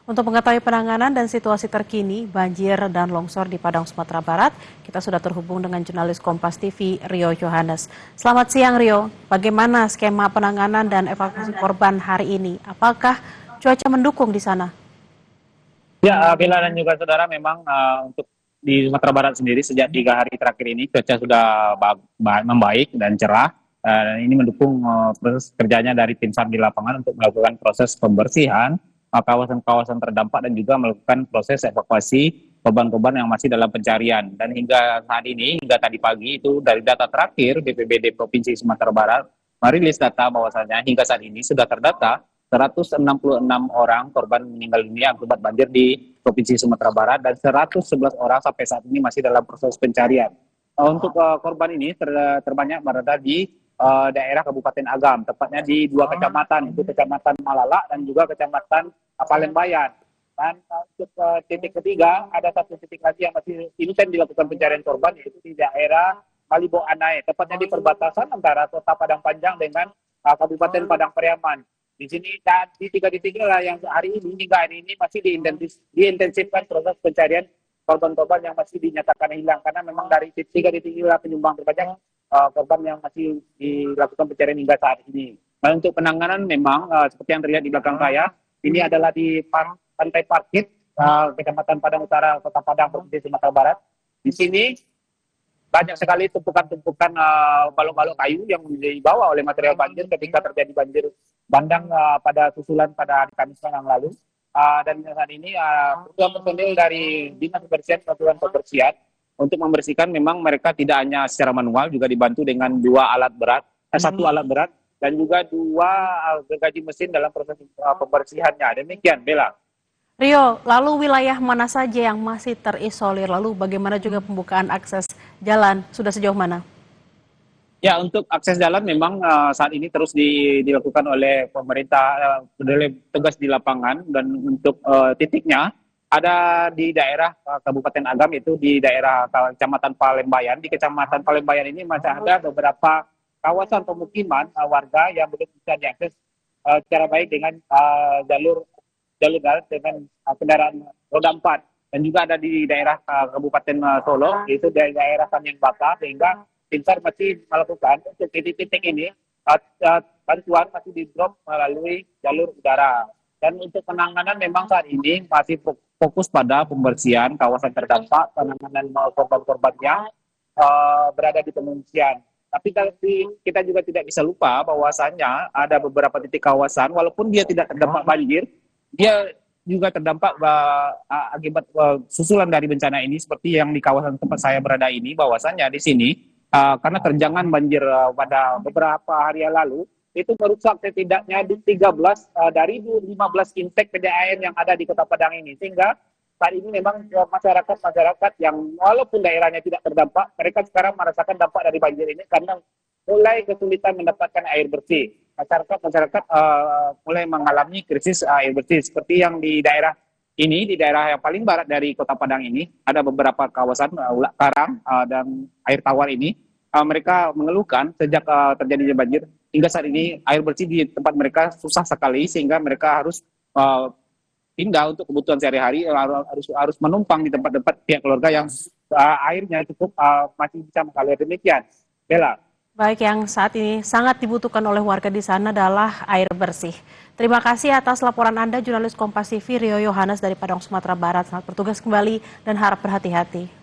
Untuk mengetahui penanganan dan situasi terkini banjir dan longsor di Padang, Sumatera Barat, kita sudah terhubung dengan jurnalis Kompas TV Rio Johannes. Selamat siang Rio, bagaimana skema penanganan dan evakuasi korban hari ini? Apakah cuaca mendukung di sana? Ya, Bella dan juga saudara, memang untuk di Sumatera Barat sendiri sejak 3 hari terakhir ini cuaca sudah membaik dan cerah. Dan ini mendukung proses kerjanya dari tim SAR di lapangan untuk melakukan proses pembersihan kawasan-kawasan terdampak dan juga melakukan proses evakuasi korban-korban yang masih dalam pencarian. Dan hingga saat ini, hingga tadi pagi itu dari data terakhir BPBD Provinsi Sumatera Barat merilis data bahwasanya hingga saat ini sudah terdata 166 orang korban meninggal dunia akibat banjir di Provinsi Sumatera Barat dan 111 orang sampai saat ini masih dalam proses pencarian. Untuk korban ini terbanyak berada di daerah Kabupaten Agam, tepatnya di 2 kecamatan, itu Kecamatan Malala dan juga Kecamatan Palembang. Dan untuk titik ketiga, ada satu titik lagi yang masih intens dilakukan pencarian korban, yaitu di daerah Malibo Anai, tepatnya di perbatasan antara Kota Padang Panjang dengan Kabupaten Padang Pariaman. Di sini dan di 3 titik lah yang hari ini hingga hari ini masih diintensifkan proses pencarian korban-korban yang masih dinyatakan hilang, karena memang dari 3 titik inilah penyumbang terbanyak korban yang masih dilakukan pencarian hingga saat ini. Nah, untuk penanganan memang seperti yang terlihat di belakang saya, ini adalah di Pantai Parkit, Kecamatan Padang Utara, Kota Padang, Provinsi Sumatera Barat. Di sini banyak sekali tumpukan-tumpukan balok-balok kayu yang dibawa oleh material banjir ketika terjadi banjir bandang pada susulan pada hari Kamis yang lalu. Dan saat ini personil dari Dinas Kebersihan Satuan Kebersihan untuk membersihkan, memang mereka tidak hanya secara manual, juga dibantu dengan satu alat berat dan juga 2 gergaji mesin dalam proses pembersihannya. Demikian, Bella. Rio, lalu wilayah mana saja yang masih terisolir? Lalu bagaimana juga pembukaan akses jalan? Sudah sejauh mana? Ya, untuk akses jalan memang saat ini terus dilakukan oleh pemerintah, oleh tugas di lapangan, dan untuk titiknya ada di daerah Kabupaten Agam, itu di daerah Kecamatan Palembang. Di Kecamatan Palembang ini masih ada beberapa kawasan pemukiman warga yang belum bisa diakses secara baik dengan jalur darat dengan kendaraan roda 4. Dan juga ada di daerah Kabupaten Solo, yaitu dari daerah Sanyang Baka, sehingga tim SAR masih melakukan untuk titik-titik ini bantuan masih di-drop melalui jalur udara. Dan untuk penanganan memang saat ini masih fokus pada pembersihan kawasan terdampak, penanganan korban-korban yang berada di pengungsian. Tapi kita juga tidak bisa lupa bahwasannya ada beberapa titik kawasan, walaupun dia tidak terdampak banjir, dia juga terdampak akibat susulan dari bencana ini, seperti yang di kawasan tempat saya berada ini, bahwasannya di sini karena terjangan banjir pada beberapa hari yang lalu, itu merusak setidaknya 13 dari 15 intake PDAM yang ada di Kota Padang ini. Sehingga saat ini memang masyarakat yang walaupun daerahnya tidak terdampak, mereka sekarang merasakan dampak dari banjir ini karena mulai kesulitan mendapatkan air bersih. Masyarakat mulai mengalami krisis air bersih, seperti yang di daerah ini, di daerah yang paling barat dari Kota Padang ini, ada beberapa kawasan ulak karang dan air tawar ini. Mereka mengeluhkan sejak terjadinya banjir hingga saat ini air bersih di tempat mereka susah sekali, sehingga mereka harus pindah untuk kebutuhan sehari-hari, harus menumpang di tempat-tempat pihak keluarga yang airnya cukup masih bisa mengalir. Demikian, Bella. Baik, yang saat ini sangat dibutuhkan oleh warga di sana adalah air bersih. Terima kasih atas laporan Anda, jurnalis Kompas TV Rio Johannes dari Padang, Sumatera Barat. Selamat bertugas kembali dan harap berhati-hati.